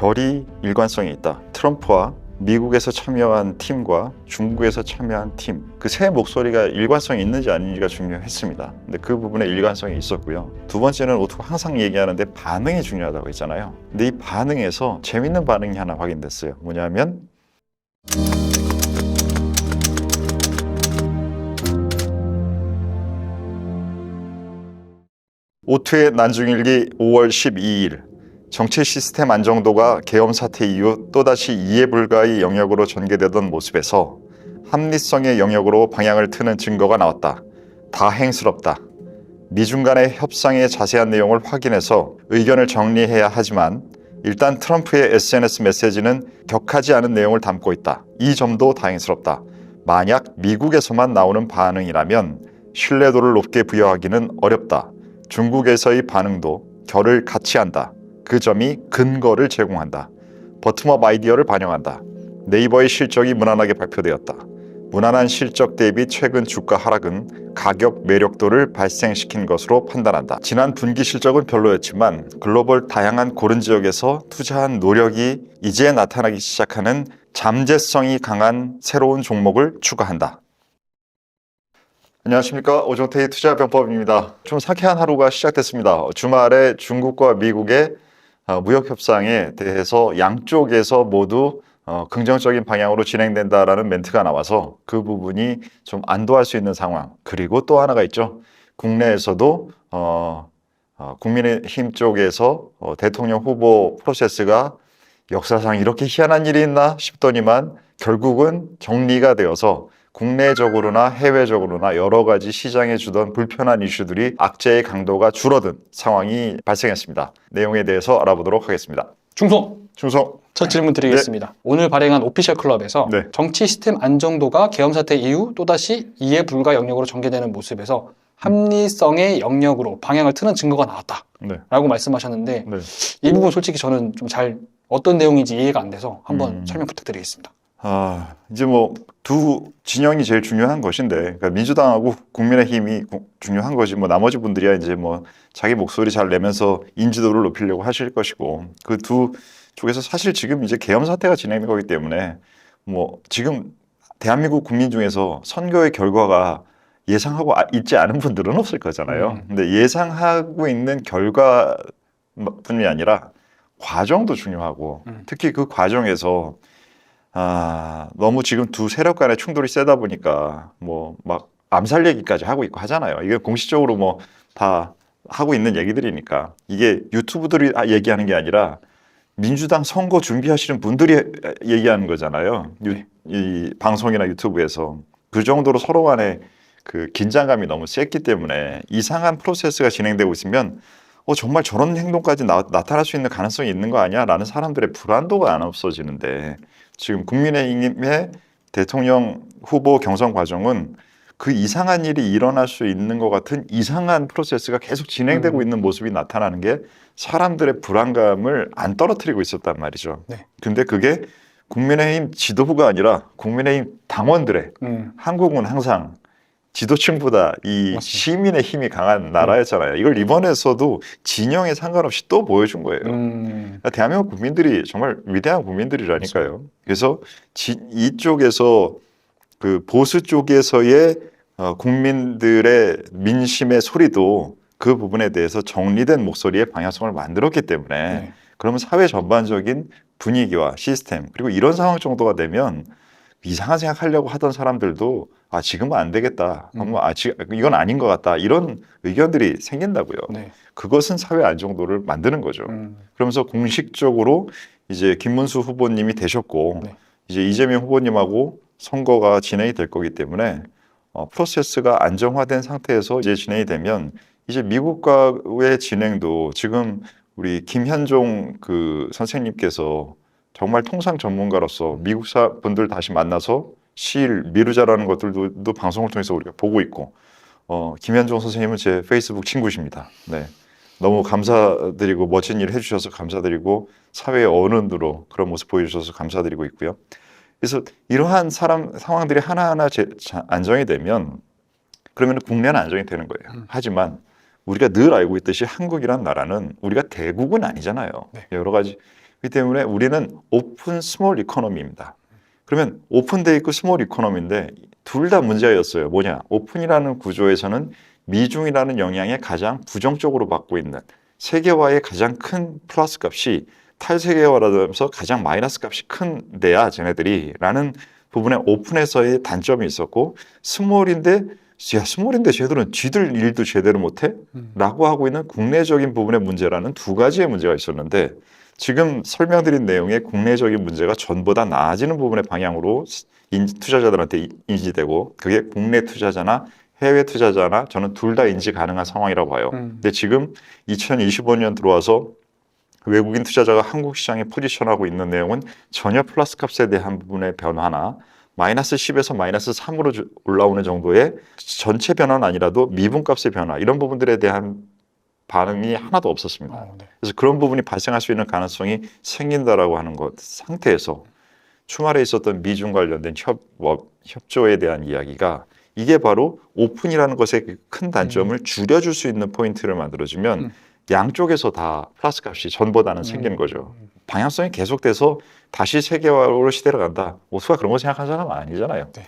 결이 일관성이 있다. 트럼프와 미국에서 참여한 팀과 중국에서 참여한 팀, 그 세 목소리가 일관성이 있는지 아닌지가 중요했습니다. 근데 그 부분에 일관성이 있었고요. 두 번째는 오토가 항상 얘기하는데 반응이 중요하다고 했잖아요. 근데 이 반응에서 재밌는 반응이 하나 확인됐어요. 뭐냐면 오토의 난중일기 5월 12일 정치 시스템 안정도가 계엄 사태 이후 또다시 이해 불가의 영역으로 전개되던 모습에서 합리성의 영역으로 방향을 트는 증거가 나왔다. 다행스럽다. 미중 간의 협상의 자세한 내용을 확인해서 의견을 정리해야 하지만 일단 트럼프의 SNS 메시지는 격하지 않은 내용을 담고 있다. 이 점도 다행스럽다. 만약 미국에서만 나오는 반응이라면 신뢰도를 높게 부여하기는 어렵다. 중국에서의 반응도 결을 같이 한다. 그 점이 근거를 제공한다. 버텀업 아이디어를 반영한다. 네이버의 실적이 무난하게 발표되었다. 무난한 실적 대비 최근 주가 하락은 가격 매력도를 발생시킨 것으로 판단한다. 지난 분기 실적은 별로였지만 글로벌 다양한 고른 지역에서 투자한 노력이 이제 나타나기 시작하는 잠재성이 강한 새로운 종목을 추가한다. 안녕하십니까, 오종태의 투자병법입니다. 좀 상쾌한 하루가 시작됐습니다. 주말에 중국과 미국의 무역 협상에 대해서 양쪽에서 모두 긍정적인 방향으로 진행된다라는 멘트가 나와서 그 부분이 좀 안도할 수 있는 상황. 그리고 또 하나가 있죠. 국내에서도 국민의힘 쪽에서 대통령 후보 프로세스가 역사상 이렇게 희한한 일이 있나 싶더니만 결국은 정리가 되어서 국내적으로나 해외적으로나 여러 가지 시장에 주던 불편한 이슈들이 악재의 강도가 줄어든 상황이 발생했습니다. 내용에 대해서 알아보도록 하겠습니다. 충성! 첫 질문 드리겠습니다. 네. 오늘 발행한 오피셜 클럽에서 네. 정치 시스템 안정도가 계엄 사태 이후 또다시 이해 불가 영역으로 전개되는 모습에서 합리성의 영역으로 방향을 트는 증거가 나왔다. 네. 라고 말씀하셨는데 네. 이 부분 솔직히 저는 좀 잘 어떤 내용인지 이해가 안 돼서 한번 설명 부탁드리겠습니다. 이제 뭐 두 진영이 제일 중요한 것인데, 그러니까 민주당하고 국민의힘이 중요한 거지, 뭐 나머지 분들이야 이제 뭐 자기 목소리 잘 내면서 인지도를 높이려고 하실 것이고, 그 두 쪽에서 사실 지금 이제 계엄 사태가 진행된 거기 때문에 뭐 지금 대한민국 국민 중에서 선거의 결과가 예상하고 있지 않은 분들은 없을 거잖아요. 근데 예상하고 있는 결과뿐이 아니라 과정도 중요하고, 특히 그 과정에서 너무 지금 두 세력 간의 충돌이 세다 보니까 뭐 막 암살 얘기까지 하고 있고 하잖아요. 이게 공식적으로 뭐 다 하고 있는 얘기들이니까, 이게 유튜브들이 얘기하는 게 아니라 민주당 선거 준비하시는 분들이 얘기하는 거잖아요. 이 방송이나 유튜브에서. 그 정도로 서로 간에 그 긴장감이 너무 셌기 때문에 이상한 프로세스가 진행되고 있으면 정말 저런 행동까지 나타날 수 있는 가능성이 있는 거 아니야? 라는 사람들의 불안도가 안 없어지는데, 지금 국민의힘의 대통령 후보 경선 과정은 그 이상한 일이 일어날 수 있는 것 같은 이상한 프로세스가 계속 진행되고 있는 모습이 나타나는 게 사람들의 불안감을 안 떨어뜨리고 있었단 말이죠. 네. 근데 그게 국민의힘 지도부가 아니라 국민의힘 당원들의 한국은 항상 지도층보다 이 맞습니다. 시민의 힘이 강한 나라였잖아요. 이걸 이번에서도 진영에 상관없이 또 보여준 거예요. 대한민국 국민들이 정말 위대한 국민들이라니까요. 맞습니다. 그래서 이쪽에서 그 보수 쪽에서의 국민들의 민심의 소리도 그 부분에 대해서 정리된 목소리의 방향성을 만들었기 때문에 네. 그러면 사회 전반적인 분위기와 시스템, 그리고 이런 상황 정도가 되면 이상한 생각하려고 하던 사람들도 지금은 안 되겠다, 이건 아닌 것 같다, 이런 의견들이 생긴다고요. 네. 그것은 사회 안정도를 만드는 거죠. 그러면서 공식적으로 이제 김문수 후보님이 되셨고 네. 이제 이재명 후보님하고 선거가 진행이 될 거기 때문에 프로세스가 안정화된 상태에서 이제 진행이 되면 이제 미국과의 진행도 지금 우리 김현종 그 선생님께서 정말 통상 전문가로서 미국 분들 다시 만나서 시일 미루자라는 것들도 방송을 통해서 우리가 보고 있고, 김현종 선생님은 제 페이스북 친구십니다. 네, 너무 감사드리고 멋진 일 해주셔서 감사드리고 사회의 어른으로 그런 모습 보여주셔서 감사드리고 있고요. 그래서 이러한 상황들이 하나하나 안정이 되면 그러면 국내는 안정이 되는 거예요. 하지만 우리가 늘 알고 있듯이 한국이란 나라는 우리가 대국은 아니잖아요. 네. 여러 가지 그렇기 때문에 우리는 오픈 스몰 이코노미입니다. 그러면 오픈돼 있고 스몰 이코노미인데 둘 다 문제였어요. 뭐냐? 오픈이라는 구조에서는 미중이라는 영향에 가장 부정적으로 받고 있는 세계화의 가장 큰 플러스 값이 탈세계화라면서 가장 마이너스 값이 큰 데야 쟤네들이 라는 부분에 오픈에서의 단점이 있었고 스몰인데 쟤들은 쥐들 일도 제대로 못해? 라고 하고 있는 국내적인 부분의 문제라는 두 가지의 문제가 있었는데 지금 설명드린 내용의 국내적인 문제가 전보다 나아지는 부분의 방향으로 투자자들한테 인지되고 그게 국내 투자자나 해외 투자자나 저는 둘 다 인지 가능한 상황이라고 봐요. 근데 지금 2025년 들어와서 외국인 투자자가 한국 시장에 포지션하고 있는 내용은 전혀 플러스 값에 대한 부분의 변화나 마이너스 10에서 마이너스 3으로 올라오는 정도의 전체 변화는 아니라도 미분값의 변화 이런 부분들에 대한 반응이 하나도 없었습니다. 네. 그래서 그런 부분이 발생할 수 있는 가능성이 생긴다라고 하는 것 상태에서 주말에 있었던 미중 관련된 협조에 대한 이야기가 이게 바로 오픈이라는 것의 큰 단점을 줄여줄 수 있는 포인트를 만들어주면 양쪽에서 다 플러스 값이 전보다는 생기는 거죠. 방향성이 계속돼서 다시 세계화로 시대로 간다. 오수가 그런 거 생각하는 사람은 아니잖아요. 네.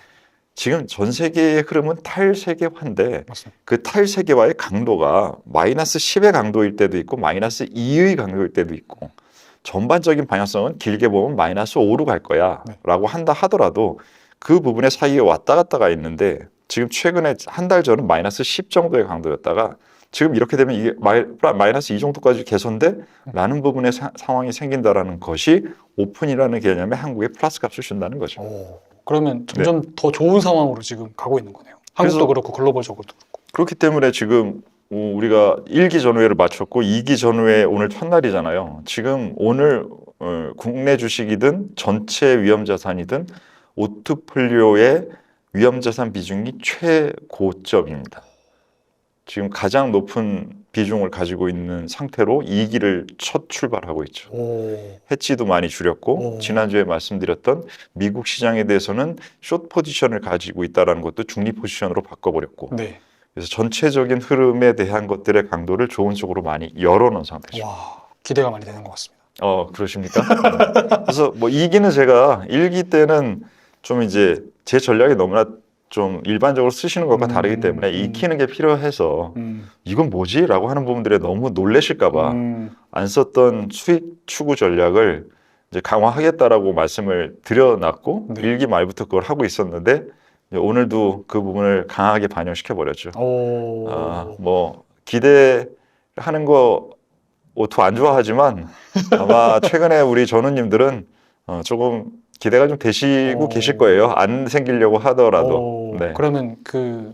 지금 전 세계의 흐름은 탈세계화인데 맞습니다. 그 탈세계화의 강도가 마이너스 10의 강도일 때도 있고 마이너스 2의 강도일 때도 있고 전반적인 방향성은 길게 보면 마이너스 5로 갈 거야 라고 한다 하더라도 그 부분의 사이에 왔다 갔다가 있는데 지금 최근에 한 달 전은 마이너스 10 정도의 강도였다가 지금 이렇게 되면 이게 마이너스 2 정도까지 개선돼? 라는 부분의 상황이 생긴다라는 것이 오픈이라는 개념에 한국에 플러스 값을 준다는 거죠. 그러면 점점 더 좋은 상황으로 지금 가고 있는 거네요. 한국도 그렇고 글로벌적으로도 그렇고. 그렇기 때문에 지금 우리가 1기 전후회를 마쳤고 2기 전후회 오늘 첫날이잖아요. 지금 오늘 국내 주식이든 전체 위험자산이든 오트폴리오의 위험자산 비중이 최고점입니다. 지금 가장 높은 비중을 가지고 있는 상태로 2기를 첫 출발하고 있죠. 해지도 많이 줄였고 지난주에 말씀드렸던 미국 시장에 대해서는 숏 포지션을 가지고 있다는 것도 중립 포지션으로 바꿔버렸고 그래서 전체적인 흐름에 대한 것들의 강도를 좋은 쪽으로 많이 열어놓은 상태죠. 와, 기대가 많이 되는 것 같습니다. 그러십니까? 그래서 뭐 2기는 제가 1기 때는 좀 이제 제 전략이 너무나 좀 일반적으로 쓰시는 것과 다르기 때문에 익히는 게 필요해서 이건 뭐지? 라고 하는 부분들에 너무 놀라실까봐 안 썼던 수익 추구 전략을 이제 강화하겠다라고 말씀을 드려놨고 1기 말부터 그걸 하고 있었는데 오늘도 그 부분을 강하게 반영시켜 버렸죠. 뭐 기대하는 거 오토 안 좋아하지만 아마 최근에 우리 전우님들은 조금 기대가 좀 되시고 계실 거예요. 안 생기려고 하더라도. 그러면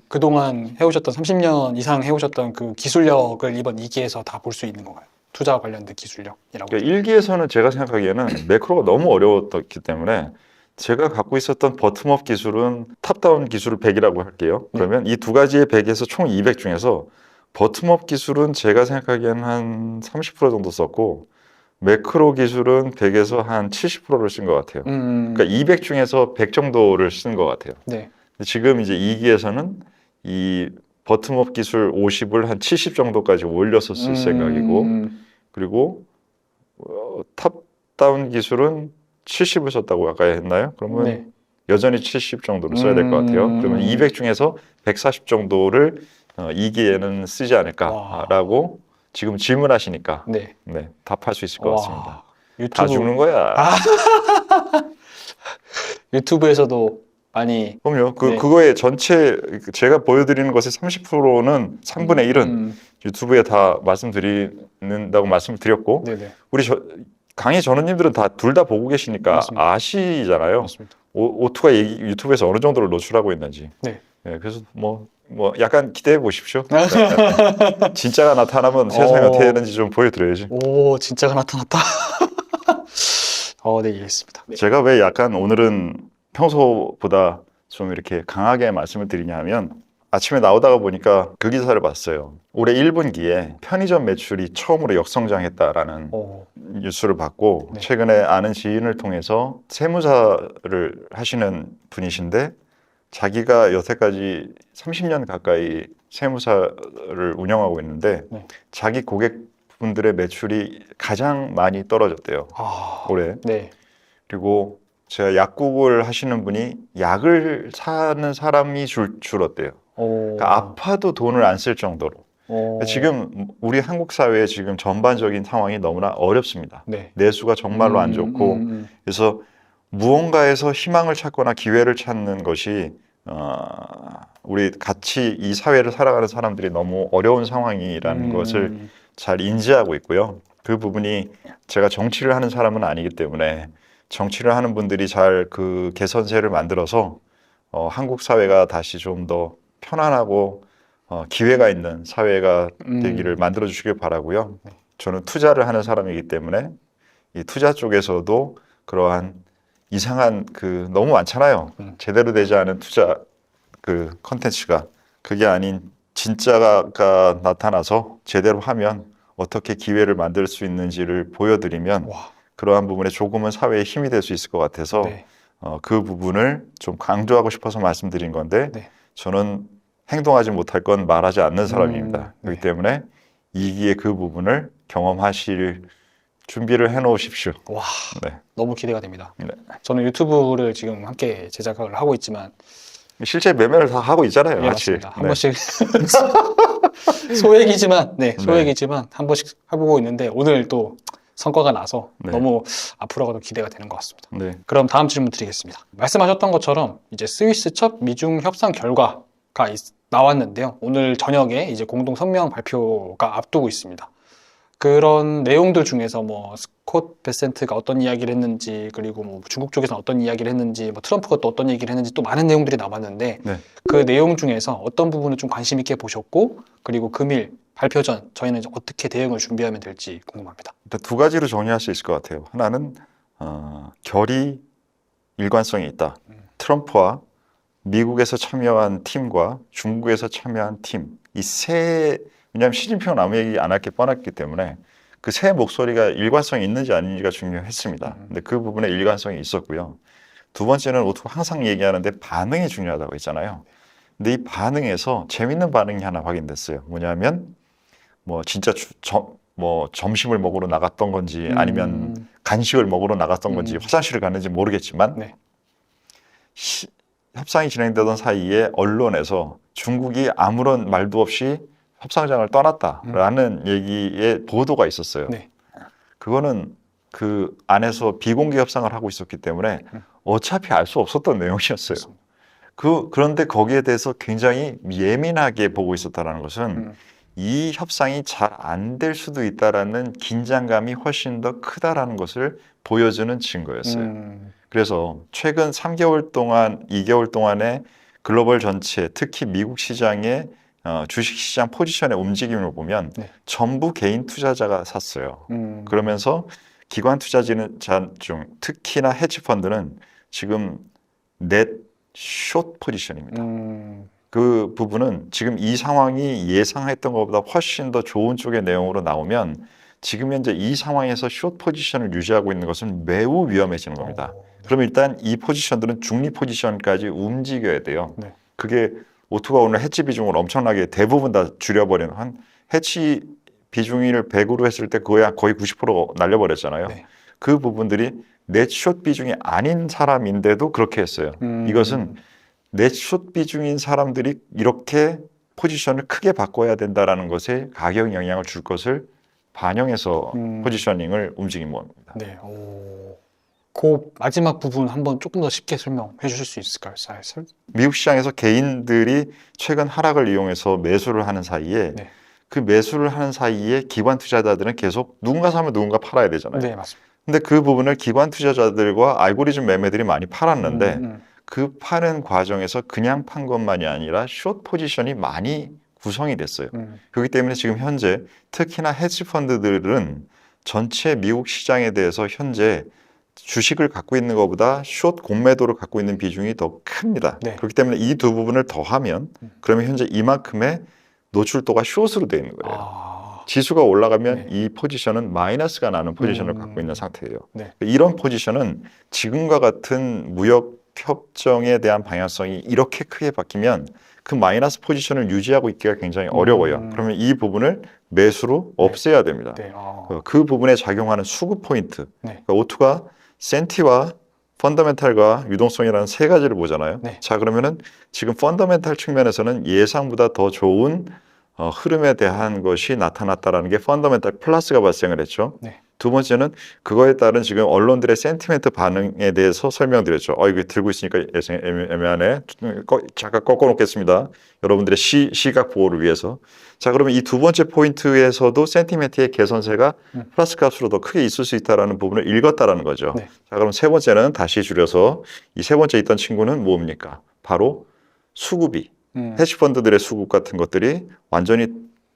그동안 해오셨던 30년 이상 해오셨던 그 기술력을 이번 2기에서 다 볼 수 있는 건가요? 투자 관련된 기술력이라고. 그러니까 1기에서는 제가 생각하기에는 매크로가 너무 어려웠기 때문에 제가 갖고 있었던 버텀업 기술은 탑다운 기술을 100이라고 할게요. 그러면 이 두 가지의 100에서 총 200 중에서 버텀업 기술은 제가 생각하기에는 한 30% 정도 썼고 매크로 기술은 100에서 한 70%를 쓴 것 같아요. 그러니까 200 중에서 100 정도를 쓴 것 같아요. 근데 지금 이제 2기에서는 이 버텀업 기술 50을 한 70 정도까지 올려서 쓸 생각이고 그리고 탑다운 기술은 70을 썼다고 아까 했나요? 그러면 여전히 70 정도를 써야 될 것 같아요. 그러면 200 중에서 140 정도를 2기에는 쓰지 않을까라고 지금 질문하시니까 답할 수 있을 것 같습니다. 다 죽는 거야. 유튜브에서도 많이 그럼요. 그거의 전체 제가 보여드리는 것의 30%는 3분의 1은 유튜브에 다 말씀드린다고 말씀을 드렸고 우리 강의 전우님들은 둘 다 보고 계시니까 아시잖아요. 오투가 유튜브에서 어느 정도를 노출하고 있는지. 그래서 뭐 약간 기대해 보십시오. 진짜가 나타나면 세상이 어떻게 되는지 좀 보여드려야지. 오, 진짜가 나타났다. 네, 이해했습니다. 제가 왜 약간 오늘은 평소보다 좀 이렇게 강하게 말씀을 드리냐 하면 아침에 나오다가 보니까 그 기사를 봤어요. 올해 1분기에 편의점 매출이 처음으로 역성장했다라는 뉴스를 받고 최근에 아는 지인을 통해서 세무사를 하시는 분이신데 자기가 여태까지 30년 가까이 세무사를 운영하고 있는데 자기 고객 분들의 매출이 가장 많이 떨어졌대요. 올해. 네. 그리고 제가 약국을 하시는 분이 약을 사는 사람이 줄었대요. 그러니까 아파도 돈을 안 쓸 정도로. 지금 우리 한국 사회의 지금 전반적인 상황이 너무나 어렵습니다. 네. 내수가 정말로 안 좋고 그래서 무언가에서 희망을 찾거나 기회를 찾는 것이 우리 같이 이 사회를 살아가는 사람들이 너무 어려운 상황이라는 것을 잘 인지하고 있고요. 그 부분이 제가 정치를 하는 사람은 아니기 때문에 정치를 하는 분들이 잘 그 개선세를 만들어서 한국 사회가 다시 좀 더 편안하고 기회가 있는 사회가 되기를 만들어 주시길 바라고요. 저는 투자를 하는 사람이기 때문에 이 투자 쪽에서도 그러한 이상한 그 너무 많잖아요. 제대로 되지 않은 투자 그 컨텐츠가 그게 아닌 진짜가 나타나서 제대로 하면 어떻게 기회를 만들 수 있는지를 보여드리면 그러한 부분에 조금은 사회에 힘이 될 수 있을 것 같아서 네. 그 부분을 좀 강조하고 싶어서 말씀드린 건데 네. 저는 행동하지 못할 건 말하지 않는 사람입니다. 네. 그렇기 때문에 이기의 그 부분을 경험하실 준비를 해놓으십시오. 와, 네. 너무 기대가 됩니다. 네. 저는 유튜브를 지금 함께 제작을 하고 있지만 실제 매매를 다 하고 있잖아요. 예, 같이. 맞습니다. 한 번씩 소액이지만 소액이지만 한 번씩 해보고 있는데 오늘 또 성과가 나서 너무 앞으로가 더 기대가 되는 것 같습니다. 네. 그럼 다음 질문 드리겠습니다. 말씀하셨던 것처럼 이제 스위스 첫 미중 협상 결과가 나왔는데요. 오늘 저녁에 이제 공동 성명 발표가 앞두고 있습니다. 그런 내용들 중에서 뭐 스콧 베센트가 어떤 이야기를 했는지, 그리고 뭐 중국 쪽에서는 어떤 이야기를 했는지, 뭐 트럼프가 또 어떤 얘기를 했는지 또 많은 내용들이 남았는데 그 내용 중에서 어떤 부분을 좀 관심 있게 보셨고, 그리고 금일 발표 전 저희는 이제 어떻게 대응을 준비하면 될지 궁금합니다. 일단 두 가지로 정리할 수 있을 것 같아요. 하나는 결이 일관성이 있다. 트럼프와 미국에서 참여한 팀과 중국에서 참여한 팀, 이 세, 왜냐하면 시진핑은 아무 얘기 안 할 게 뻔했기 때문에 그 세 목소리가 일관성이 있는지 아닌지가 중요했습니다. 근데 그 부분에 일관성이 있었고요. 두 번째는 항상 얘기하는데 반응이 중요하다고 했잖아요. 근데 이 반응에서 재밌는 반응이 하나 확인됐어요. 뭐냐면 뭐 진짜 뭐 점심을 먹으러 나갔던 건지 아니면 간식을 먹으러 나갔던 건지 화장실을 갔는지 모르겠지만 협상이 진행되던 사이에 언론에서 중국이 아무런 말도 없이 협상장을 떠났다라는 얘기의 보도가 있었어요. 그거는 그 안에서 비공개 협상을 하고 있었기 때문에 어차피 알 수 없었던 내용이었어요. 그런데 거기에 대해서 굉장히 예민하게 보고 있었다는 것은 이 협상이 잘 안 될 수도 있다라는 긴장감이 훨씬 더 크다라는 것을 보여주는 증거였어요. 그래서 최근 3개월 동안, 2개월 동안의 글로벌 전체, 특히 미국 시장의 주식시장 포지션의 움직임을 보면 전부 개인 투자자가 샀어요. 그러면서 기관 투자자 중 특히나 헤지펀드는 지금 넷 숏 포지션입니다. 그 부분은 지금 이 상황이 예상했던 것보다 훨씬 더 좋은 쪽의 내용으로 나오면 지금 현재 이 상황에서 숏 포지션을 유지하고 있는 것은 매우 위험해지는 겁니다. 그럼 일단 이 포지션들은 중립 포지션까지 움직여야 돼요. 그게 오투가 오늘 해치 비중을 엄청나게 대부분 다 줄여버리는 한 해치 비중을 100으로 했을 때 거의 90% 날려버렸잖아요. 그 부분들이 넷숏 비중이 아닌 사람인데도 그렇게 했어요. 이것은 넷숏 비중인 사람들이 이렇게 포지션을 크게 바꿔야 된다는 것에 가격 영향을 줄 것을 반영해서 포지셔닝을 움직인 겁니다. 네. 그 마지막 부분 한번 조금 더 쉽게 설명해 주실 수 있을까요? 미국 시장에서 개인들이 최근 하락을 이용해서 매수를 하는 사이에 그 매수를 하는 사이에 기관 투자자들은 계속 누군가 사면 누군가 팔아야 되잖아요. 네, 맞습니다. 근데 그 부분을 기관 투자자들과 알고리즘 매매들이 많이 팔았는데 그 파는 과정에서 그냥 판 것만이 아니라 숏 포지션이 많이 구성이 됐어요. 그렇기 때문에 지금 현재 특히나 헤지 펀드들은 전체 미국 시장에 대해서 현재 주식을 갖고 있는 것보다 숏 공매도를 갖고 있는 비중이 더 큽니다. 그렇기 때문에 이 두 부분을 더하면 그러면 현재 이만큼의 노출도가 숏으로 되어 있는 거예요. 지수가 올라가면 이 포지션은 마이너스가 나는 포지션을 갖고 있는 상태예요. 이런 포지션은 지금과 같은 무역 협정에 대한 방향성이 이렇게 크게 바뀌면 그 마이너스 포지션을 유지하고 있기가 굉장히 어려워요. 그러면 이 부분을 매수로 없애야 됩니다. 네. 그 부분에 작용하는 수급 포인트. 네. 그러니까 오투가 센티와 펀더멘탈과 유동성이라는 세 가지를 보잖아요. 네. 자, 그러면은 지금 펀더멘탈 측면에서는 예상보다 더 좋은 흐름에 대한 것이 나타났다라는 게 펀더멘탈 플러스가 발생을 했죠. 네. 두 번째는 그거에 따른 지금 언론들의 센티멘트 반응에 대해서 설명드렸죠. 이거 들고 있으니까 애매하네. 잠깐 꺾어놓겠습니다. 여러분들의 시각 보호를 위해서. 자, 그러면 이 두 번째 포인트에서도 센티멘트의 개선세가 플러스 값으로 더 크게 있을 수 있다는 부분을 읽었다라는 거죠. 네. 자, 그럼 세 번째는 다시 줄여서 이 세 번째 있던 친구는 뭡니까? 바로 수급이. 헤지펀드들의 수급 같은 것들이 완전히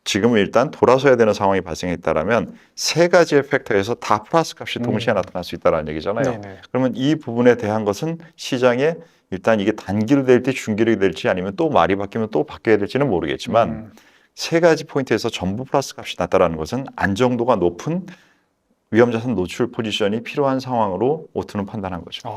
지금은 일단 돌아서야 되는 상황이 발생했다라면 세 가지의 팩터에서 다 플러스 값이 동시에 나타날 수 있다는 얘기잖아요. 네네. 그러면 이 부분에 대한 것은 시장에 일단 이게 단기로 될지 중기로 될지 아니면 또 말이 바뀌면 또 바뀌어야 될지는 모르겠지만 세 가지 포인트에서 전부 플러스 값이 났다라는 것은 안정도가 높은 위험자산 노출 포지션이 필요한 상황으로 오투는 판단한 거죠.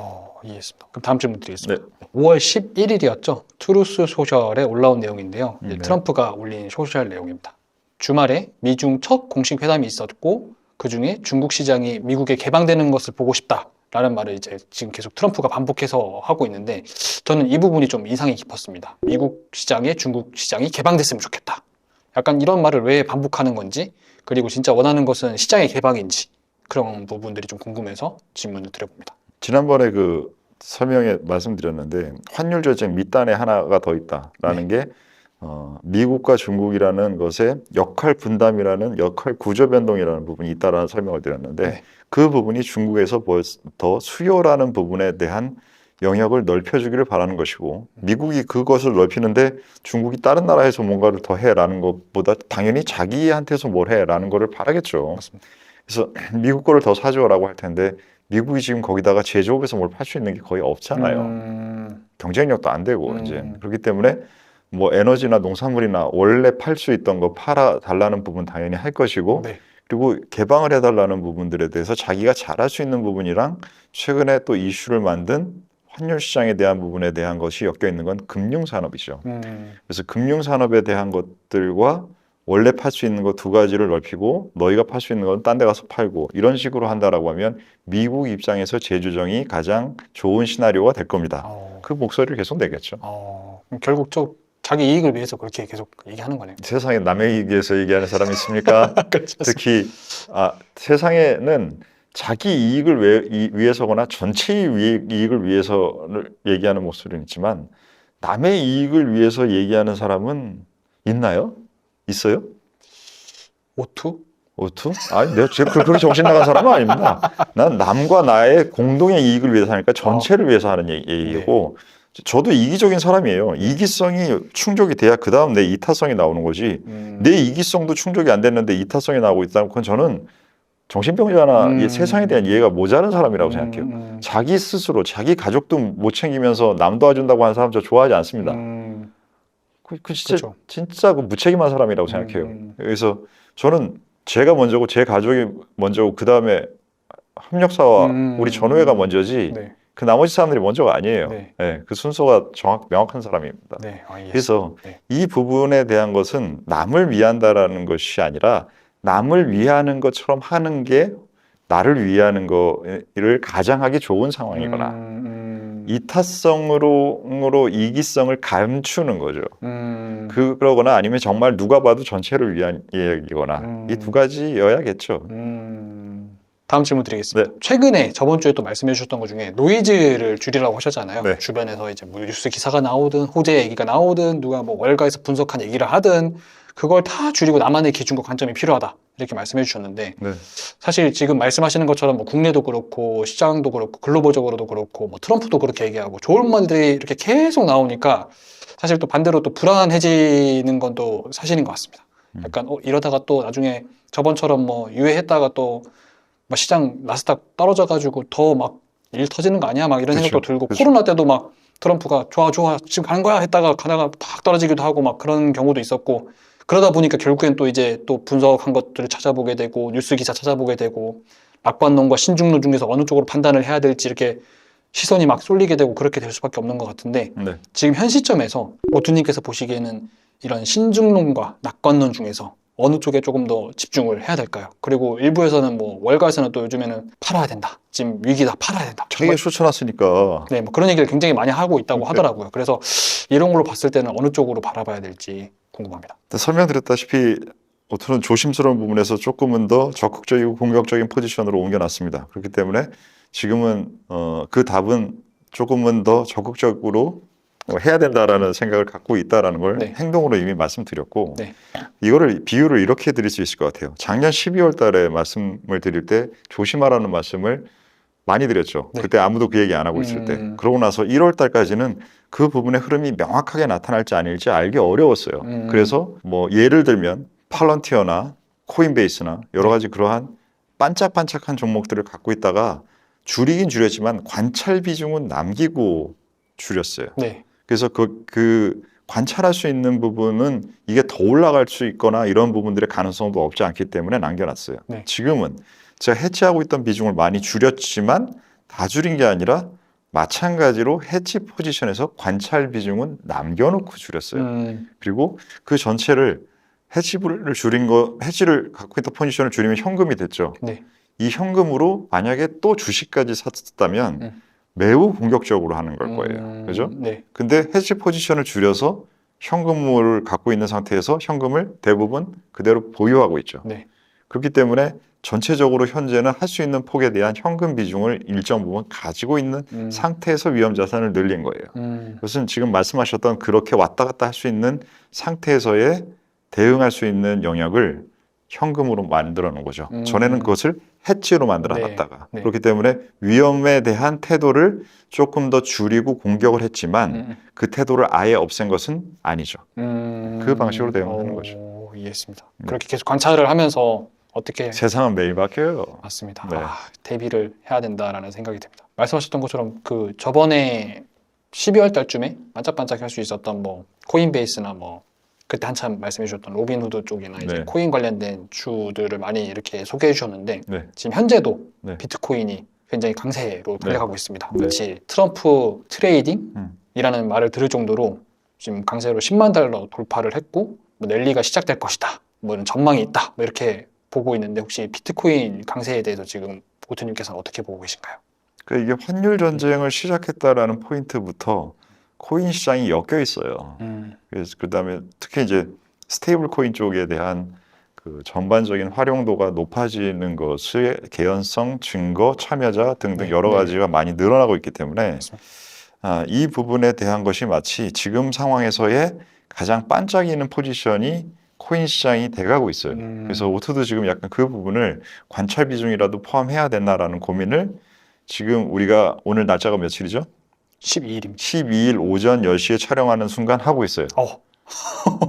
이해했습니다. 그럼 다음 질문 드리겠습니다. 네. 5월 11일이었죠. 트루스 소셜에 올라온 내용인데요. 네. 트럼프가 올린 소셜 내용입니다. 주말에 미중 첫 공식 회담이 있었고 그중에 중국 시장이 미국에 개방되는 것을 보고 싶다라는 말을 이제 지금 계속 트럼프가 반복해서 하고 있는데 저는 이 부분이 좀 인상이 깊었습니다. 미국 시장에 중국 시장이 개방됐으면 좋겠다. 약간 이런 말을 왜 반복하는 건지 그리고 진짜 원하는 것은 시장의 개방인지 그런 부분들이 좀 궁금해서 질문을 드려봅니다. 지난번에 그 설명에 말씀드렸는데 환율 조정 밑단에 하나가 더 있다라는 게 미국과 중국이라는 것의 역할 분담이라는 역할 구조 변동이라는 부분이 있다라는 설명을 드렸는데 그 부분이 중국에서 더 수요라는 부분에 대한 영역을 넓혀주기를 바라는 것이고 미국이 그것을 넓히는데 중국이 다른 나라에서 뭔가를 더 해라는 것보다 당연히 자기한테서 뭘 해라는 거를 바라겠죠. 맞습니다. 그래서 미국 거를 더 사줘라고 할 텐데 미국이 지금 거기다가 제조업에서 뭘 팔 수 있는 게 거의 없잖아요. 경쟁력도 안 되고 이제 그렇기 때문에 뭐 에너지나 농산물이나 원래 팔 수 있던 거 팔아 달라는 부분 당연히 할 것이고 그리고 개방을 해달라는 부분들에 대해서 자기가 잘할 수 있는 부분이랑 최근에 또 이슈를 만든 환율 시장에 대한 부분에 대한 것이 엮여 있는 건 금융산업이죠. 그래서 금융산업에 대한 것들과 원래 팔 수 있는 거 두 가지를 넓히고 너희가 팔 수 있는 건 딴 데 가서 팔고 이런 식으로 한다라고 하면 미국 입장에서 재조정이 가장 좋은 시나리오가 될 겁니다. 그 목소리를 계속 내겠죠. 결국 자기 이익을 위해서 그렇게 계속 얘기하는 거네요. 세상에 남의 이익 위해서 얘기하는 사람이 있습니까? 특히 세상에는 자기 이익을 위해서거나 전체 이익을 위해서를 얘기하는 목소리는 있지만 남의 이익을 위해서 얘기하는 사람은 있나요? 있어요? 오투? 오투? 아니, 내가 그렇게 정신 나간 사람은 아닙니다. 난 남과 나의 공동의 이익을 위해서 하니까 전체를 위해서 하는 얘기고 저도 이기적인 사람이에요. 이기성이 충족이 돼야 그 다음 내 이타성이 나오는 거지. 내 이기성도 충족이 안 됐는데 이타성이 나오고 있다면 그건 저는 정신병자나 세상에 대한 이해가 모자란 사람이라고 생각해요. 자기 스스로 자기 가족도 못 챙기면서 남 도와준다고 하는 사람 저 좋아하지 않습니다. 그 진짜 그 무책임한 사람이라고 생각해요. 그래서 저는 제가 먼저고 제 가족이 먼저고 그 다음에 협력사와 우리 전우회가 먼저지 그 나머지 사람들이 먼저가 아니에요. 그 순서가 명확한 사람입니다. 그래서 이 부분에 대한 것은 남을 위한다라는 것이 아니라 남을 위하는 것처럼 하는 게 나를 위하는 거를 가장하기 좋은 상황이거나 이타성으로 이기성을 감추는 거죠. 그러거나 아니면 정말 누가 봐도 전체를 위한 이야기거나 이 두 가지여야겠죠. 다음 질문 드리겠습니다. 최근에 저번 주에 또 말씀해 주셨던 것 중에 노이즈를 줄이라고 하셨잖아요. 주변에서 이제 뭐 뉴스 기사가 나오든 호재 얘기가 나오든 누가 뭐 월가에서 분석한 얘기를 하든 그걸 다 줄이고 나만의 기준과 관점이 필요하다 이렇게 말씀해 주셨는데 사실 지금 말씀하시는 것처럼 뭐 국내도 그렇고 시장도 그렇고 글로벌적으로도 그렇고 뭐 트럼프도 그렇게 얘기하고 좋은 말들이 이렇게 계속 나오니까 사실 또 반대로 또 불안해지는 건 또 사실인 것 같습니다. 약간 이러다가 또 나중에 저번처럼 뭐 유예했다가 또 막 시장 나스닥 떨어져가지고 더 막 일 터지는 거 아니야? 막 이런 생각도 들고 코로나 때도 막 트럼프가 좋아 지금 가는 거야 했다가 가다가 팍 떨어지기도 하고 막 그런 경우도 있었고 그러다 보니까 결국엔 또 이제 또 분석한 것들을 찾아보게 되고 뉴스 기사 찾아보게 되고 낙관론과 신중론 중에서 어느 쪽으로 판단을 해야 될지 이렇게 시선이 막 쏠리게 되고 그렇게 될 수밖에 없는 것 같은데 지금 현 시점에서 오투님께서 보시기에는 이런 신중론과 낙관론 중에서 어느 쪽에 조금 더 집중을 해야 될까요? 그리고 일부에서는 뭐 월가에서는 또 요즘에는 팔아야 된다. 지금 위기다. 팔아야 된다. 자기가 쫓아놨으니까. 네, 뭐 그런 얘기를 굉장히 많이 하고 있다고 네. 하더라고요. 그래서 이런 걸로 봤을 때는 어느 쪽으로 바라봐야 될지 궁금합니다. 설명드렸다시피 오토는 조심스러운 부분에서 조금은 더 적극적이고 공격적인 포지션으로 옮겨놨습니다. 그렇기 때문에 지금은 그 답은 조금은 더 적극적으로 해야 된다라는 생각을 갖고 있다라는 걸 네. 행동으로 이미 말씀드렸고 네. 이거를 비유를 이렇게 드릴 수 있을 것 같아요. 작년 12월 달에 말씀을 드릴 때 조심하라는 말씀을 많이 드렸죠. 네. 그때 아무도 그 얘기 안 하고 있을 때. 그러고 나서 1월 달까지는 그 부분의 흐름이 명확하게 나타날지 아닐지 알기 어려웠어요. 그래서 뭐 예를 들면 팔런티어나 코인베이스나 여러 가지 그러한 반짝반짝한 종목들을 갖고 있다가 줄이긴 줄였지만 관찰 비중은 남기고 줄였어요. 네. 그래서 그 관찰할 수 있는 부분은 이게 더 올라갈 수 있거나 이런 부분들의 가능성도 없지 않기 때문에 남겨놨어요. 네. 지금은 제가 해지하고 있던 비중을 많이 줄였지만 다 줄인 게 아니라 마찬가지로 해지 포지션에서 관찰 비중은 남겨놓고 줄였어요. 그리고 그 전체를 해지를 줄인 해지를 갖고 있던 포지션을 줄이면 현금이 됐죠. 네. 이 현금으로 만약에 또 주식까지 샀다면 매우 공격적으로 하는 걸 거예요. 그죠? 네. 근데 해지 포지션을 줄여서 현금을 갖고 있는 상태에서 현금을 대부분 그대로 보유하고 있죠. 네. 그렇기 때문에 전체적으로 현재는 할 수 있는 폭에 대한 현금 비중을 일정 부분 가지고 있는 상태에서 위험 자산을 늘린 거예요. 그것은 지금 말씀하셨던 그렇게 왔다 갔다 할 수 있는 상태에서의 대응할 수 있는 영역을 현금으로 만들어 놓은 거죠. 전에는 그것을 해지로 만들어 놨다가 네. 그렇기 때문에 위험에 대한 태도를 조금 더 줄이고 공격을 했지만 그 태도를 아예 없앤 것은 아니죠. 그 방식으로 대응하는 거죠. 이해했습니다. 그렇게 계속 관찰을 하면서 어떻게 세상은 매일 바뀌어요. 맞습니다. 네. 대비를 해야 된다라는 생각이 듭니다. 말씀하셨던 것처럼 그 저번에 12월 달쯤에 반짝반짝 할 수 있었던 뭐 코인베이스나 뭐 그때 한참 말씀해 주셨던 로빈후드 쪽이나 이제 네. 코인 관련된 주들을 많이 이렇게 소개해 주셨는데 네. 지금 현재도 네. 비트코인이 굉장히 강세로 달려가고 있습니다. 네. 마치 트럼프 트레이딩이라는 말을 들을 정도로 지금 강세로 10만 달러 돌파를 했고 뭐 랠리가 시작될 것이다. 뭐 이런 전망이 있다. 뭐 이렇게 보고 있는데 혹시 비트코인 강세에 대해서 지금 오트님께서는 어떻게 보고 계신가요? 이게 환율 전쟁을 시작했다라는 포인트부터 코인 시장이 엮여 있어요. 그래서 그다음에 특히 이제 스테이블 코인 쪽에 대한 그 전반적인 활용도가 높아지는 것의 개연성, 증거, 참여자 등등 네, 여러 네. 가지가 많이 늘어나고 있기 때문에 맞습니다. 이 부분에 대한 것이 마치 지금 상황에서의 가장 반짝이는 포지션이 코인 시장이 돼가고 있어요. 그래서 오토도 지금 약간 그 부분을 관찰 비중이라도 포함해야 되나라는 고민을 지금 우리가 오늘 날짜가 며칠이죠? 12일입니다. 12일 오전 10시에 촬영하는 순간 하고 있어요.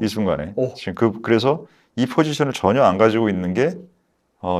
이 순간에. 오. 지금 그래서 이 포지션을 전혀 안 가지고 있는 게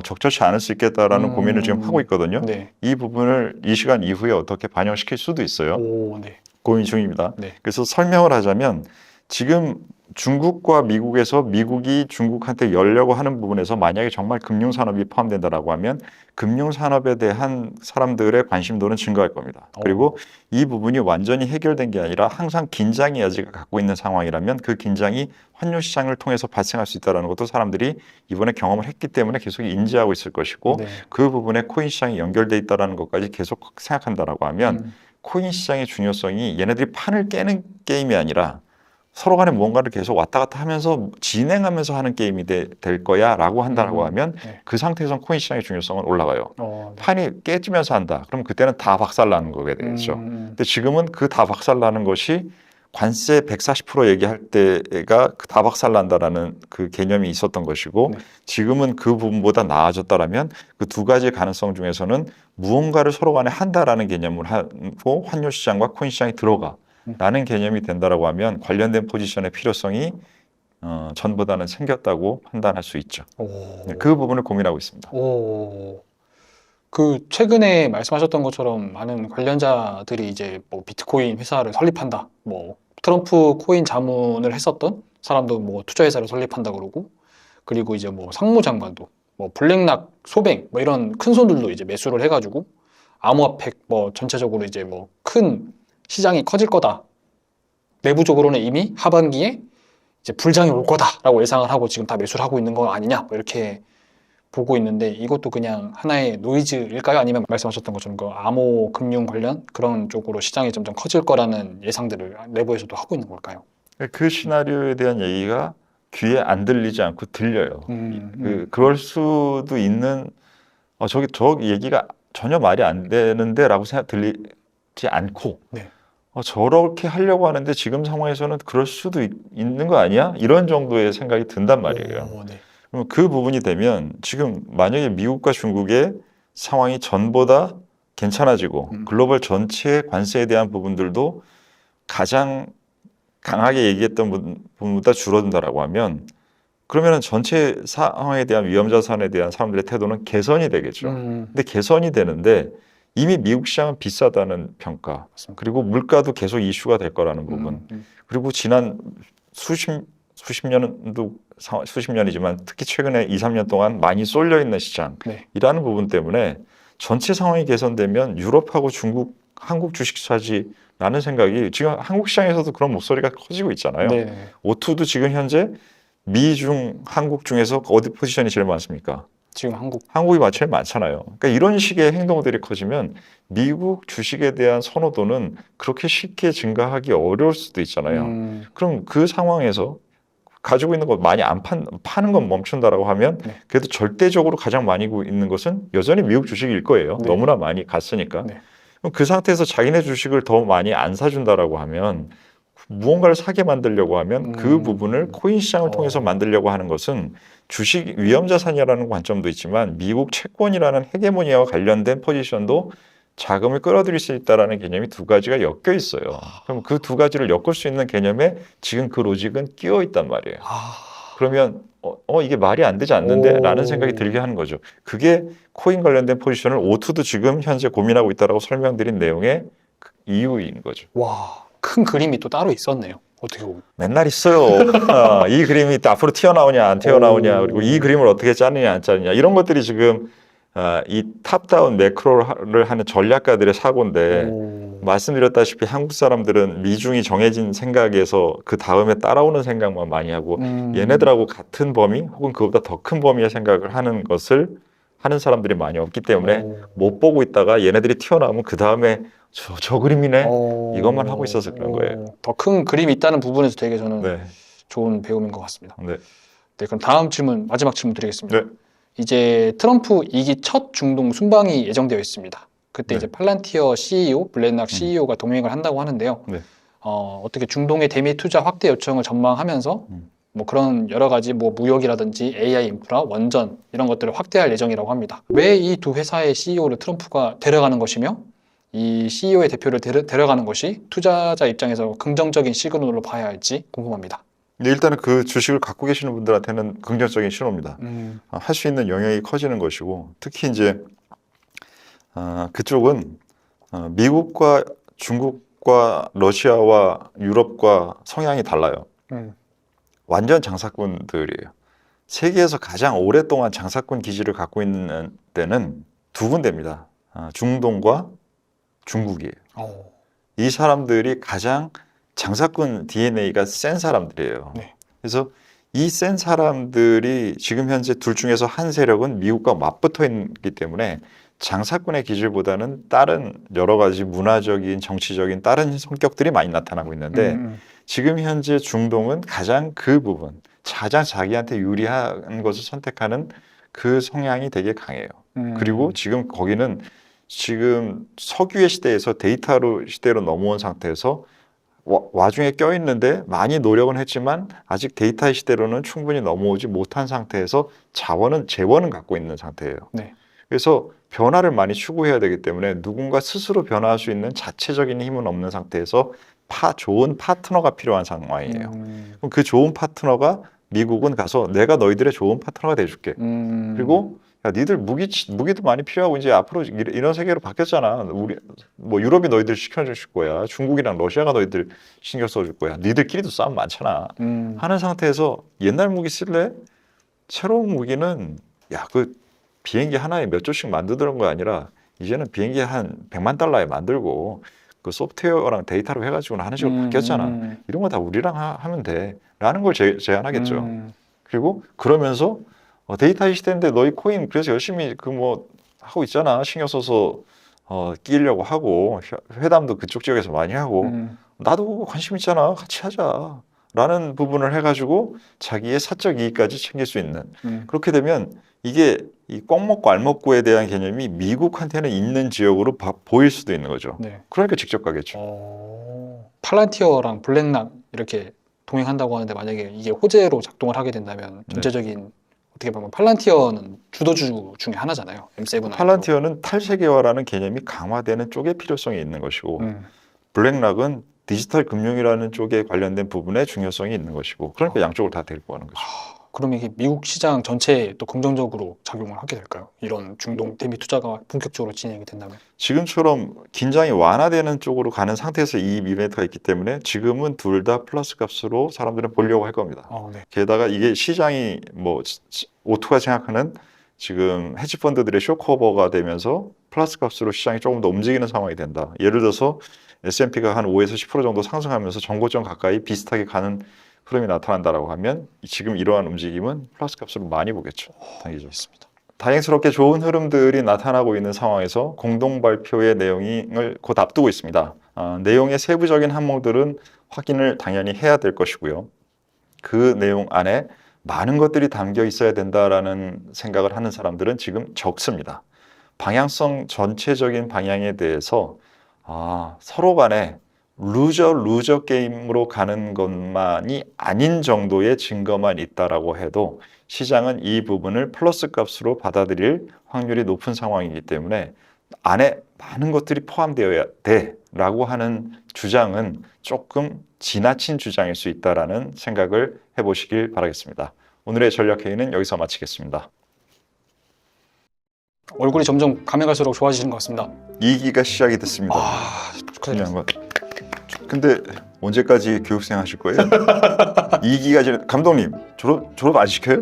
적절치 않을 수 있겠다라는 고민을 지금 하고 있거든요. 네. 이 부분을 이 시간 이후에 어떻게 반영시킬 수도 있어요. 네. 고민 중입니다. 네. 그래서 설명을 하자면 지금 중국과 미국에서 미국이 중국한테 열려고 하는 부분에서 만약에 정말 금융산업이 포함된다라고 하면 금융산업에 대한 사람들의 관심도는 증가할 겁니다. 그리고 이 부분이 완전히 해결된 게 아니라 항상 긴장의 여지가 갖고 있는 상황이라면 그 긴장이 환율 시장을 통해서 발생할 수 있다는 것도 사람들이 이번에 경험을 했기 때문에 계속 인지하고 있을 것이고 네. 그 부분에 코인 시장이 연결돼 있다는 것까지 계속 생각한다라고 하면 코인 시장의 중요성이 얘네들이 판을 깨는 게임이 아니라 서로 간에 무언가를 계속 왔다 갔다 하면서 진행하면서 하는 게임이 될 거야 라고 한다라고 하면 네. 그 상태에서는 코인 시장의 중요성은 올라가요. 네. 판이 깨지면서 한다. 그럼 그때는 다 박살나는 거게 되겠죠. 근데 지금은 그 다 박살나는 것이 관세 140% 얘기할 때가 다 박살난다라는 그 개념이 있었던 것이고 네. 지금은 그 부분보다 나아졌다라면 그 두 가지 가능성 중에서는 무언가를 서로 간에 한다라는 개념을 하고 환율 시장과 코인 시장이 들어가 라는 개념이 된다라고 하면 관련된 포지션의 필요성이 전보다는 생겼다고 판단할 수 있죠. 그 부분을 고민하고 있습니다. 그 최근에 말씀하셨던 것처럼 많은 관련자들이 이제 뭐 비트코인 회사를 설립한다, 뭐 트럼프 코인 자문을 했었던 사람도 뭐 투자 회사를 설립한다 그러고, 그리고 이제 뭐 상무장관도 뭐 블랙락, 소뱅 뭐 이런 큰 손들도 이제 매수를 해가지고 암호화폐 뭐 전체적으로 이제 뭐 큰 시장이 커질 거다. 내부적으로는 이미 하반기에 이제 불장이 올 거다라고 예상을 하고 지금 다 매수를 하고 있는 거 아니냐 뭐 이렇게 보고 있는데 이것도 그냥 하나의 노이즈일까요? 아니면 말씀하셨던 것처럼 그 암호 금융 관련 그런 쪽으로 시장이 점점 커질 거라는 예상들을 내부에서도 하고 있는 걸까요? 그 시나리오에 대한 얘기가 귀에 안 들리지 않고 들려요. 그럴 수도 있는 저 얘기가 전혀 말이 안 되는데라고 들리지 않고 네. 저렇게 하려고 하는데 지금 상황에서는 그럴 수도 있는 거 아니야? 이런 정도의 생각이 든단 말이에요. 오, 네. 그럼 그 부분이 되면 지금 만약에 미국과 중국의 상황이 전보다 괜찮아지고 글로벌 전체의 관세에 대한 부분들도 가장 강하게 얘기했던 부분보다 줄어든다라고 하면 그러면은 전체 상황에 대한 위험 자산에 대한 사람들의 태도는 개선이 되겠죠. 근데 개선이 되는데 이미 미국 시장은 비싸다는 평가, 그리고 물가도 계속 이슈가 될 거라는 부분, 그리고 지난 수십 년이지만 특히 최근에 2, 3년 동안 많이 쏠려 있는 시장이라는 부분 때문에 전체 상황이 개선되면 유럽하고 중국, 한국 주식 사지라는 생각이 지금 한국 시장에서도 그런 목소리가 커지고 있잖아요. 네. 오투도 지금 현재 미중, 한국 중에서 어디 포지션이 제일 많습니까? 지금 한국이 제일 많잖아요. 그러니까 이런 식의 행동들이 커지면 미국 주식에 대한 선호도는 그렇게 쉽게 증가하기 어려울 수도 있잖아요. 그럼 그 상황에서 가지고 있는 거 많이 안 파는 건 멈춘다라고 하면 네. 그래도 절대적으로 가장 많이 있는 것은 여전히 미국 주식일 거예요. 네. 너무나 많이 갔으니까. 네. 그럼 그 상태에서 자기네 주식을 더 많이 안 사준다라고 하면 무언가를 사게 만들려고 하면 그 부분을 코인 시장을 통해서 만들려고 하는 것은 주식 위험 자산이라는 관점도 있지만 미국 채권이라는 헤게모니아와 관련된 포지션도 자금을 끌어들일 수 있다는 개념이 두 가지가 엮여 있어요. 그럼 그 두 가지를 엮을 수 있는 개념에 지금 그 로직은 끼어 있단 말이에요. 그러면 이게 말이 안 되지 않는데 라는 생각이 들게 하는 거죠. 그게 코인 관련된 포지션을 오투도 지금 현재 고민하고 있다라고 설명드린 내용의 이유인 거죠. 와, 큰 그림이 또 따로 있었네요. 어떻게 보면. 맨날 있어요. 이 그림이 또 앞으로 튀어나오냐 안 튀어나오냐, 그리고 이 그림을 어떻게 짜느냐 안 짜느냐, 이런 것들이 지금 이 탑다운 매크로를 하는 전략가들의 사고인데, 말씀드렸다시피 한국 사람들은 미중이 정해진 생각에서 그 다음에 따라오는 생각만 많이 하고 얘네들하고 같은 범위 혹은 그보다 더 큰 범위의 생각을 하는 것을 하는 사람들이 많이 없기 때문에 못 보고 있다가 얘네들이 튀어나오면 그 다음에 저 그림이네 이것만 하고 있어서 그런 거예요. 더 큰 그림이 있다는 부분에서 되게 저는 네. 좋은 배움인 것 같습니다. 네. 네, 그럼 다음 질문, 마지막 질문 드리겠습니다. 네. 이제 트럼프 2기 첫 중동 순방이 예정되어 있습니다. 그때 네. 이제 팔란티어 CEO, 블랙락 CEO가 동행을 한다고 하는데요. 네. 어떻게 중동의 대미 투자 확대 요청을 전망하면서 뭐 그런 여러 가지 뭐 무역이라든지 AI 인프라, 원전 이런 것들을 확대할 예정이라고 합니다. 왜 이 두 회사의 CEO를 트럼프가 데려가는 것이며 이 CEO의 대표를 데려가는 것이 투자자 입장에서 긍정적인 시그널로 봐야 할지 궁금합니다. 근데 일단은 그 주식을 갖고 계시는 분들한테는 긍정적인 신호입니다. 할 수 있는 영역이 커지는 것이고, 특히 이제 그쪽은 미국과 중국과 러시아와 유럽과 성향이 달라요. 완전 장사꾼들이에요. 세계에서 가장 오랫동안 장사꾼 기질을 갖고 있는 데는 두 군데입니다. 중동과 중국이에요. 이 사람들이 가장 장사꾼 DNA가 센 사람들이에요. 네. 그래서 이 센 사람들이 지금 현재 둘 중에서 한 세력은 미국과 맞붙어 있기 때문에 장사꾼의 기질보다는 다른 여러 가지 문화적인, 정치적인 다른 성격들이 많이 나타나고 있는데 지금 현재 중동은 가장 그 부분, 가장 자기한테 유리한 것을 선택하는 그 성향이 되게 강해요. 그리고 지금 거기는 지금 석유의 시대에서 데이터 시대로 넘어온 상태에서 와중에 껴있는데 많이 노력은 했지만 아직 데이터 시대로는 충분히 넘어오지 못한 상태에서 재원은 갖고 있는 상태예요. 네. 그래서 변화를 많이 추구해야 되기 때문에 누군가 스스로 변화할 수 있는 자체적인 힘은 없는 상태에서 좋은 파트너가 필요한 상황이에요. 그럼 그 좋은 파트너가 미국은 가서 내가 너희들의 좋은 파트너가 돼줄게. 그리고 야, 니들 무기도 많이 필요하고 이제 앞으로 이런 세계로 바뀌었잖아. 우리 뭐 유럽이 너희들 시켜줄 거야. 중국이랑 러시아가 너희들 신경 써줄 거야. 니들끼리도 싸움 많잖아. 하는 상태에서 옛날 무기 쓸래? 새로운 무기는 그 비행기 하나에 몇 조씩 만드는 거 아니라 이제는 비행기 한 100만 달러에 만들고 그 소프트웨어랑 데이터로 해가지고는 하는 식으로 바뀌었잖아. 이런 거 다 우리랑 하면 돼라는 걸 제안하겠죠. 그리고 그러면서 데이터 시대인데 너희 코인 그래서 열심히 그 뭐 하고 있잖아. 신경 써서 끼려고 하고 회담도 그쪽 지역에서 많이 하고 나도 관심 있잖아. 같이 하자. 라는 부분을 해가지고 자기의 사적 이익까지 챙길 수 있는 그렇게 되면 이게 이 꽉 먹고 알 먹고에 대한 개념이 미국한테는 있는 지역으로 보일 수도 있는 거죠. 네. 그러니까 직접 가겠죠. 팔란티어랑 블랙락 이렇게 동행한다고 하는데 만약에 이게 호재로 작동을 하게 된다면 전체적인 어떻게 보면 팔란티어는 주도주 중에 하나잖아요. M7. 팔란티어는 탈세계화라는 개념이 강화되는 쪽에 필요성이 있는 것이고 블랙락은 디지털 금융이라는 쪽에 관련된 부분에 중요성이 있는 것이고 그러니까 양쪽을 다 데리고 가는 거죠. 그럼 이게 미국 시장 전체에 또 긍정적으로 작용을 하게 될까요? 이런 중동 대미 투자가 본격적으로 진행이 된다면? 지금처럼 긴장이 완화되는 쪽으로 가는 상태에서 이 이벤트가 있기 때문에 지금은 둘 다 플러스 값으로 사람들은 보려고 할 겁니다. 네. 게다가 이게 시장이 뭐 오투가 생각하는 지금 헤지펀드들의 쇼커버가 되면서 플러스 값으로 시장이 조금 더 움직이는 상황이 된다. 예를 들어서 S&P가 한 5에서 10% 정도 상승하면서 정고점 가까이 비슷하게 가는 흐름이 나타난다라고 하면 지금 이러한 움직임은 플러스 값으로 많이 보겠죠. 당연히좋습니다. 다행스럽게 좋은 흐름들이 나타나고 있는 상황에서 공동 발표의 내용을 곧 앞두고 있습니다. 내용의 세부적인 항목들은 확인을 당연히 해야 될 것이고요. 그 내용 안에 많은 것들이 담겨 있어야 된다라는 생각을 하는 사람들은 지금 적습니다. 방향성 전체적인 방향에 대해서 서로 간에 루저 게임으로 가는 것만이 아닌 정도의 증거만 있다라고 해도 시장은 이 부분을 플러스 값으로 받아들일 확률이 높은 상황이기 때문에 안에 많은 것들이 포함되어야 돼라고 하는 주장은 조금 지나친 주장일 수 있다라는 생각을 해보시길 바라겠습니다. 오늘의 전략회의는 여기서 마치겠습니다. 얼굴이 점점 가면 갈수록 좋아지시는 것 같습니다. 2기가 시작이 됐습니다. 축하드립니다. 근데 언제까지 교육생 하실 거예요? 2기가 전에 감독님 졸업 안 시켜요?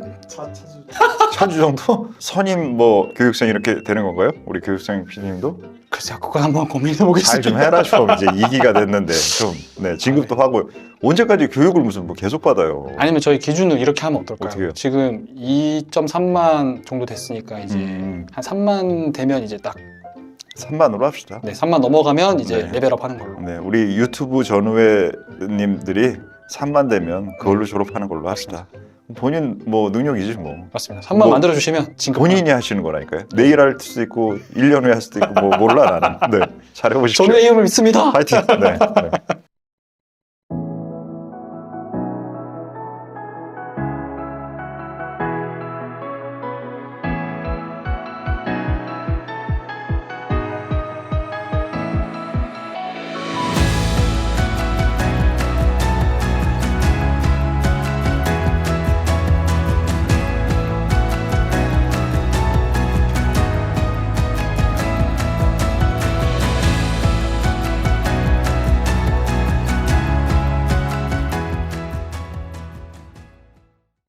차주 정도? 선임 뭐 교육생 이렇게 되는 건가요? 우리 교육생 PD님도? 글쎄요, 그건 한번 고민해 보겠습니다. 잘 좀 해라 좀. 이제 2기가 됐는데 좀 진급도 하고 언제까지 교육을 무슨 뭐 계속 받아요? 아니면 저희 기준을 이렇게 하면 어떨까요? 어떻게요? 지금 2.3만 정도 됐으니까 이제 한 3만 되면 이제 딱 3만으로 합시다. 네, 3만 넘어가면 이제 레벨업 하는 걸로. 네, 우리 유튜브 전우회님들이 3만 되면 그걸로 졸업하는 걸로 합시다. 본인 뭐 능력이지 뭐. 맞습니다. 3만 만들어 주시면 진급. 본인이 하시는 거라니까요. 내일 할 수도 있고 1년 후에 할 수도 있고 뭐 몰라 나는. 네, 잘해보십시오. 전우의 힘을 믿습니다. 파이팅. 네.